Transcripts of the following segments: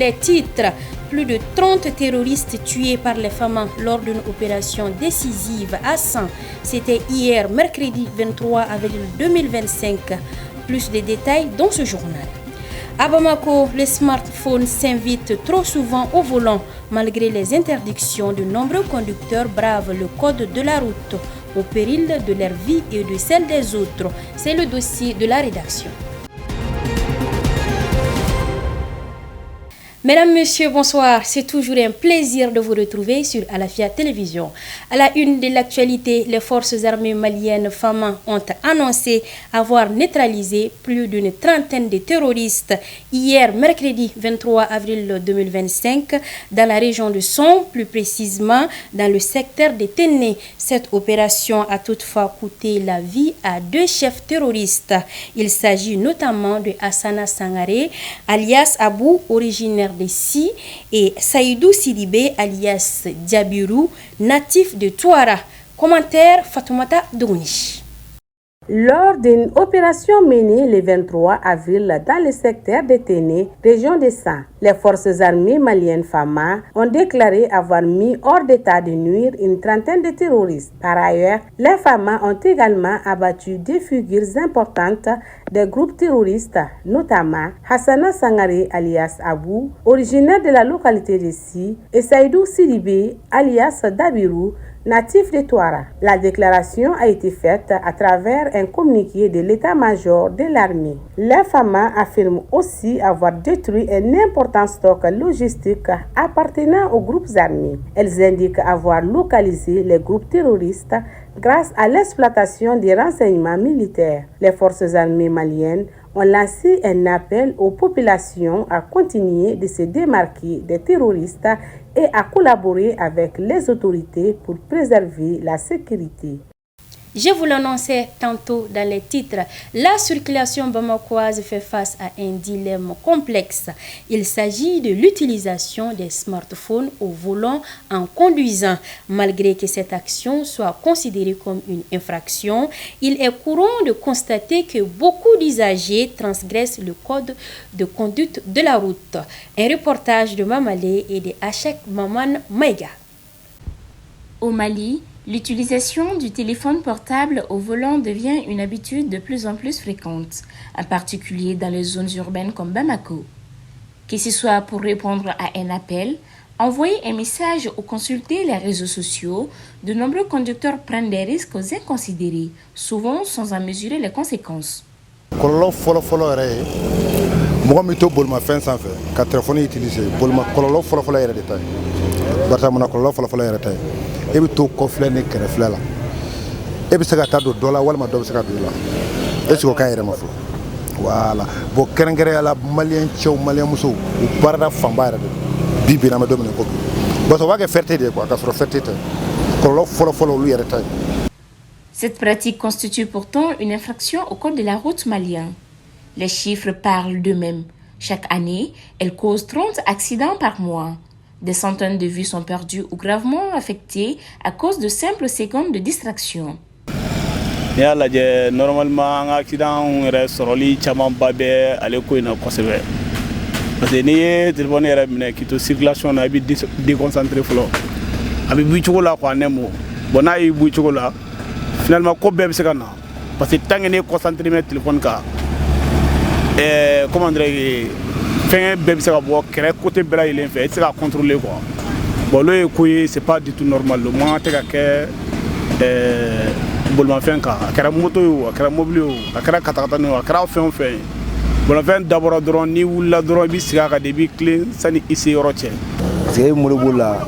les titres. Plus de 30 terroristes tués par les FAMA lors d'une opération décisive à 100. C'était hier, mercredi 23 avril 2025. Plus de détails dans ce journal. À Bamako, les smartphones s'invitent trop souvent au volant. Malgré les interdictions, de nombreux conducteurs bravent le code de la route au péril de leur vie et de celle des autres. C'est le dossier de la rédaction. Mesdames, Messieurs, bonsoir. C'est toujours un plaisir de vous retrouver sur Alafia Télévision. À la une de l'actualité, les forces armées maliennes FAMA ont annoncé avoir neutralisé plus d'une trentaine de terroristes hier, mercredi 23 avril 2025, dans la région de Son, plus précisément dans le secteur de Téné. Cette opération a toutefois coûté la vie à 2 chefs terroristes. Il s'agit notamment de Hassana Sangaré, alias Abou, originaire de Si, et Saïdou Sidibé alias Diabirou, natif de Touara. Commentaire Fatoumata Dounish. Lors d'une opération menée le 23 avril dans le secteur de Téné, région de San, les forces armées maliennes FAMA ont déclaré avoir mis hors d'état de nuire une trentaine de terroristes. Par ailleurs, les FAMA ont également abattu 2 figures importantes des groupes terroristes, notamment Hassana Sangaré alias Abou, originaire de la localité de Si, et Saïdou Sidibé alias Dabirou, natif de Touara. La déclaration a été faite à travers un communiqué de l'état-major de l'armée. Les FAMA affirment aussi avoir détruit un important stock logistique appartenant aux groupes armés. Elles indiquent avoir localisé les groupes terroristes grâce à l'exploitation des renseignements militaires. Les forces armées maliennes ont lancé un appel aux populations à continuer de se démarquer des terroristes et à collaborer avec les autorités pour préserver la sécurité. Je vous l'annonçais tantôt dans les titres, la circulation bamakoise fait face à un dilemme complexe. Il s'agit de l'utilisation des smartphones au volant en conduisant. Malgré que cette action soit considérée comme une infraction, il est courant de constater que beaucoup d'usagers transgressent le code de conduite de la route. Un reportage de Mamalé et de Achek Maman Maïga. Au Mali, l'utilisation du téléphone portable au volant devient une habitude de plus en plus fréquente, en particulier dans les zones urbaines comme Bamako. Que ce soit pour répondre à un appel, envoyer un message ou consulter les réseaux sociaux, de nombreux conducteurs prennent des risques inconsidérés, souvent sans en mesurer les conséquences. E bɛ to kɔfilɛ ni kɛrɛfilɛ la e bɛ se ka taa don dɔ la walima dɔ bɛ se ka don i la est ce que o k'a yɛrɛ ma fɔlɔ voilà bon kɛrɛnkɛrɛnya la maliyɛn cɛw maliyɛn musow u baarada fanba yɛrɛ de bi bi n'an bɛ don min na ko bi parce que o b'a kɛ fierté de ye quoi k'a sɔrɔ fierté tɛ kɔlɔlɔ fɔlɔ-fɔlɔ olu yɛrɛ ta ye. Cette pratique constitue pourtant une infraction au code de la route malien. Les chiffres parlent d'eux-mêmes. Chaque année, elle cause 30 accidents par mois. Des centaines de vies sont perdues ou gravement affectées à cause de simples secondes de distraction. Normalement, un accident est caman ba bɛ ale ko in na kosɛbɛ parce que n'i ye téléphone yɛrɛ minɛ k'i to circulation na i bɛ déconcentré fɔlɔ a bɛ b'i cogo la quoi nɛmo bon n'a y'i b'i cogo la finalement ko bɛɛ bɛ se ka na parce que tant que n'i ye concentré mɛ téléphone kan comment dire fɛn bɛɛ bɛ se ka bɔ kɛrɛ côté bɛɛ lajɛlen fɛ i tɛ se ka contrôler quoi bon olu ye ko ye c'est pas du tout normal le man tɛ ka kɛ bolimafɛn kan a kɛra moto ye o a kɛra mobili ye o a kɛra katakatani ye o a kɛra fɛn o fɛn ye bolimafɛn dabɔra dɔrɔn n'i wulila dɔrɔn i b'i sigi a kan de i b'i tilen sani i se yɔrɔ cɛ. parce que e bolo b'o la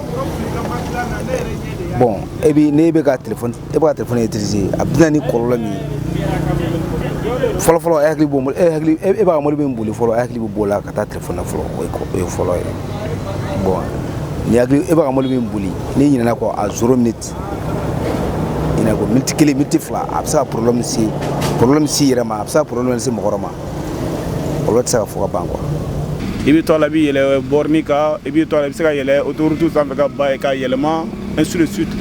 bon e bi ne bɛ ka téléphone e bɛ ka téléphone utiliser a bɛ na ni kɔlɔlɔ min ye fɔlɔ-fɔlɔ e hakili b'o e b'a ka mobili min boli fɔlɔ e hakili bɛ b'o la ka taa téléphone na fɔlɔ o ye fɔlɔ ye bon ni hakili e b'a ka mobili min boli n'i ɲinɛna kɔ a 0 minute ina ko minute 1 minute 2 a bɛ se ka problème si yɛrɛ ma a bɛ se ka problème se mɔgɔ wɛrɛ ma olu tɛ se ka fɔ ka ban quoi. I bɛ to a la i bɛ yɛlɛ borni kan i bɛ to a la i bɛ se ka yɛlɛ autoroute sanfɛ ka ba ka yɛlɛma ainsi de suite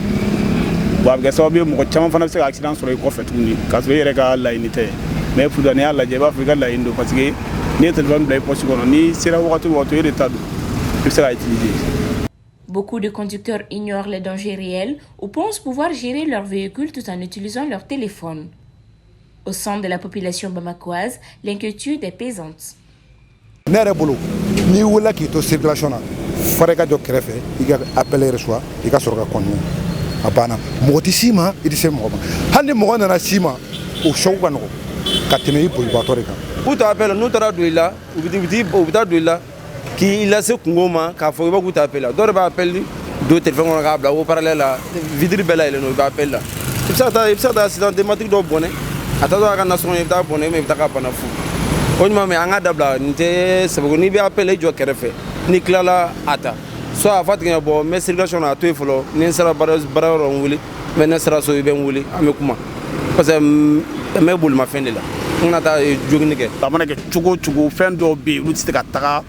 bon a bɛ kɛ sababu ye mɔgɔ caman fana bɛ se ka accident sɔrɔ i kɔfɛ tuguni k'a sɔrɔ i yɛrɛ ka laɲini tɛ mais pourtant n'i y'a lajɛ i b'a fɔ i ka laɲini don parce que n'i ye téléphone bila i poche kɔnɔ n'i sera wagati o wagati e de ta don bɛ se ka utiliser. Beaucoup de conducteurs ignorent les dangers réels ou pensent pouvoir gérer leur véhicule tout en utilisant leur téléphone. Au sein de la population bamakoise, l'inquiétude est pesante. Ne yɛrɛ bolo n'i wulila k'i to circulation na fara i ka jɔ kɛrɛfɛ i ka appel reçoit i ka sɔrɔ ka continuer a banna mɔgɔ tɛ s'i ma i tɛ se mɔgɔ ma hali ni mɔgɔ nana s'i ma o choc ka nɔgɔ ka tɛmɛ i bolibaatɔ de kan. K'u ta appel n'u taara don i la u bɛ taa don i la k'i lase kungo ma k'a fɔ i b'a k'u ta appel la dɔw de b'a appel don téléphone kɔnɔ k'a bila o parallèle la vitre bɛɛ layɛlɛn don i b'a appel la i bɛ se ka taa accident dramatique dɔ bɔnɛ a taatɔ a ka nasɔngɔ i bɛ taa bɔnɛ i bɛ taa ka bana fu o ɲuman mɛ an ka dabila nin tɛ sababu n'i bɛ appel i jɔ kɛrɛfɛ n'i tilala a ta soit a fɔ a tigi ɲɛna bɔn n bɛ circulation na a to yen fɔlɔ ni n sera baarayɔrɔ n wele mɛ ne sera so i bɛ n wele an bɛ kuma parce que n bɛ bolimafɛn de la n kana taa jogini kɛ. A mana kɛ cogo o cogo fɛn dɔw bɛ yen olu tɛ se ka taga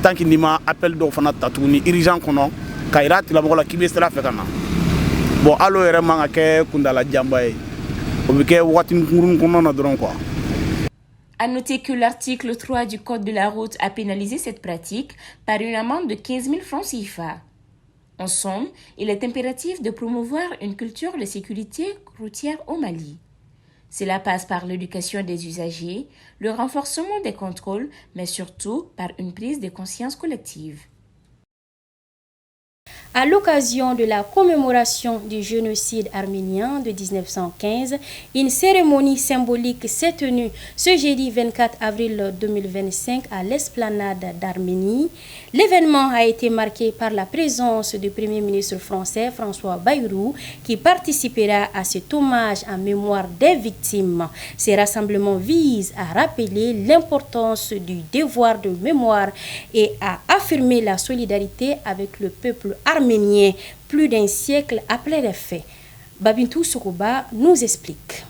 tant que n'i ma appel dɔw fana ta tuguni urgent kɔnɔ ka yira a tigilamɔgɔ la k'i bɛ sira fɛ ka na bon hali o yɛrɛ man ka kɛ kuntalajanba ye o bɛ kɛ waati kunkurunnin kɔnɔna na dɔrɔn quoi. À noter que l'article 3 du Code de la route a pénalisé cette pratique par une amende de 15 000 francs CFA. En somme, il est impératif de promouvoir une culture de sécurité routière au Mali. Cela passe par l'éducation des usagers, le renforcement des contrôles, mais surtout par une prise de conscience collective. À l'occasion de la commémoration du génocide arménien de 1915, une cérémonie symbolique s'est tenue ce jeudi 24 avril 2025 à l'esplanade d'Arménie. L'événement a été marqué par la présence du Premier ministre français François Bayrou qui participera à cet hommage en mémoire des victimes. Ces rassemblements visent à rappeler l'importance du devoir de mémoire et à affirmer la solidarité avec le peuple arménien plus d'un siècle après les faits. Babintou Sokoba nous explique.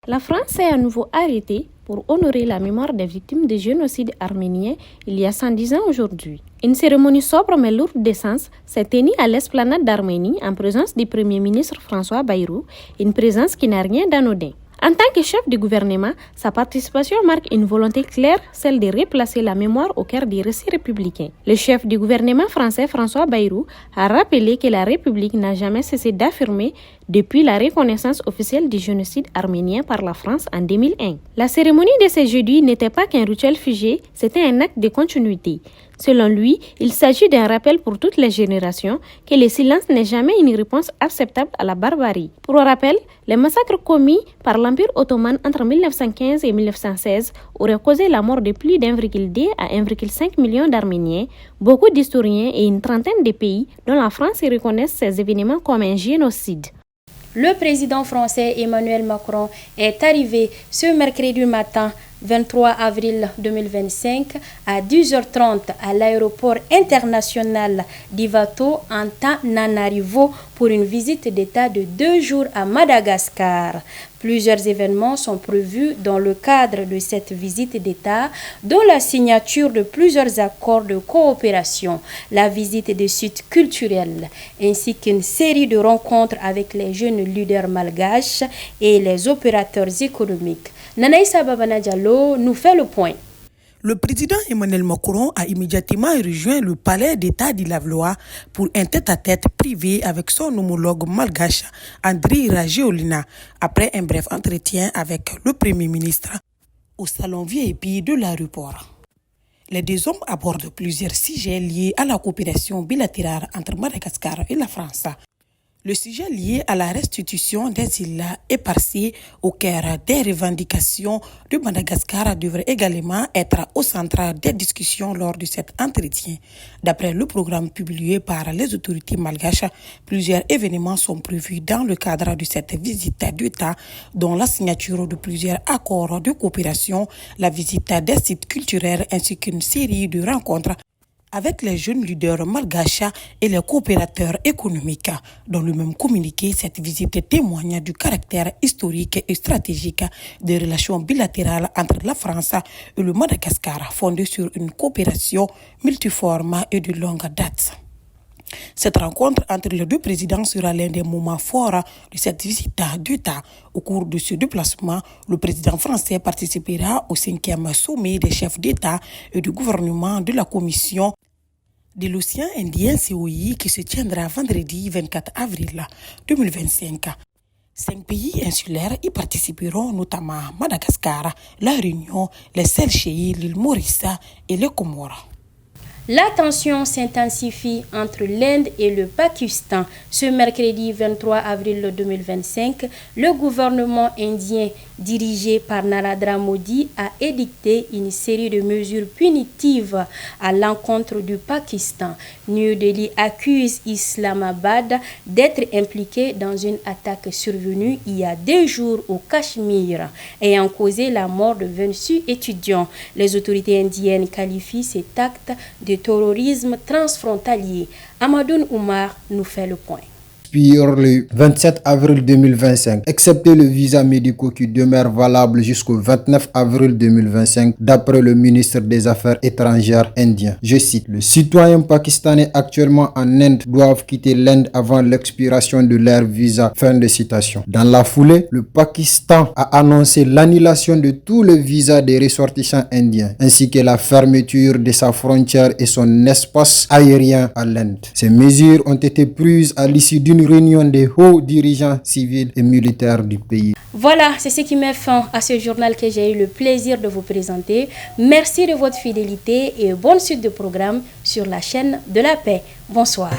La France est à nouveau arrêtée pour honorer la mémoire des victimes du génocide arménien il y a 110 ans aujourd'hui. Une cérémonie sobre mais lourde d'essence s'est tenue à l'esplanade d'Arménie en présence du Premier ministre François Bayrou, une présence qui n'a rien d'anodin. En tant que chef du gouvernement, sa participation marque une volonté claire, celle de replacer la mémoire au cœur des récits républicains. Le chef du gouvernement français, François Bayrou, a rappelé que la République n'a jamais cessé d'affirmer depuis la reconnaissance officielle du génocide arménien par la France en 2001. La cérémonie de ce jeudi n'était pas qu'un rituel figé, c'était un acte de continuité. Selon lui, il s'agit d'un rappel pour toutes les générations que le silence n'est jamais une réponse acceptable à la barbarie. Pour rappel, les massacres commis par l'Empire ottoman entre 1915 et 1916 auraient causé la mort de plus d'1,2 à 1,5 million d'Arméniens. Beaucoup d'historiens et une trentaine de pays, dont la France, reconnaissent ces événements comme un génocide. Le président français Emmanuel Macron est arrivé ce mercredi matin 23 avril 2025 à 10h30 à l'aéroport international d'Ivato en Tananarivo pour une visite d'État de 2 jours à Madagascar. Plusieurs événements sont prévus dans le cadre de cette visite d'État, dont la signature de plusieurs accords de coopération, la visite des sites culturels, ainsi qu'une série de rencontres avec les jeunes leaders malgaches et les opérateurs économiques. Nanaïsa Babana Diallo nous fait le point. Le président Emmanuel Macron a immédiatement rejoint le palais d'État d'Ilavlois pour un tête-à-tête privé avec son homologue malgache Andry Rajoelina après un bref entretien avec le Premier ministre au salon VIP de l'aéroport. Les deux hommes abordent plusieurs sujets liés à la coopération bilatérale entre Madagascar et la France. Le sujet lié à la restitution des îles éparses au cœur des revendications de Madagascar devrait également être au centre des discussions lors de cet entretien. D'après le programme publié par les autorités malgaches, plusieurs événements sont prévus dans le cadre de cette visite d'État, dont la signature de plusieurs accords de coopération, la visite des sites culturels ainsi qu'une série de rencontres avec les jeunes leaders malgaches et les coopérateurs économiques. Dans le même communiqué, cette visite témoigne du caractère historique et stratégique des relations bilatérales entre la France et le Madagascar, fondées sur une coopération multiforme et de longue date. Cette rencontre entre les deux présidents sera l'un des moments forts de cette visite d'État. Au cours de ce déplacement, le président français participera au 5e sommet des chefs d'État et du gouvernement de la Commission de l'océan Indien COI qui se tiendra vendredi 24 avril 2025. 5 pays insulaires y participeront, notamment Madagascar, La Réunion, les Seychelles, l'île Maurice et les Comores. La tension s'intensifie entre l'Inde et le Pakistan. Ce mercredi 23 avril 2025, le gouvernement indien dirigé par Narendra Modi a édicté une série de mesures punitives à l'encontre du Pakistan. New Delhi accuse Islamabad d'être impliqué dans une attaque survenue il y a 2 jours au Cachemire, ayant causé la mort de 26 étudiants. Les autorités indiennes qualifient cet acte de terrorisme transfrontalier. Amadoun Oumar nous fait le point. Le 27 avril 2025, excepté le visa médical qui demeure valable jusqu'au 29 avril 2025, d'après le ministre des Affaires étrangères indien. Je cite, « Les citoyens pakistanais actuellement en Inde doivent quitter l'Inde avant l'expiration de leur visa. » Fin de citation. Dans la foulée, le Pakistan a annoncé l'annulation de tous les visas des ressortissants indiens, ainsi que la fermeture de sa frontière et son espace aérien à l'Inde. Ces mesures ont été prises à l'issue d'une réunion des hauts dirigeants civils et militaires du pays. Voilà, c'est ce qui met fin à ce journal que j'ai eu le plaisir de vous présenter. Merci de votre fidélité et bonne suite de programme sur la chaîne de la paix. Bonsoir.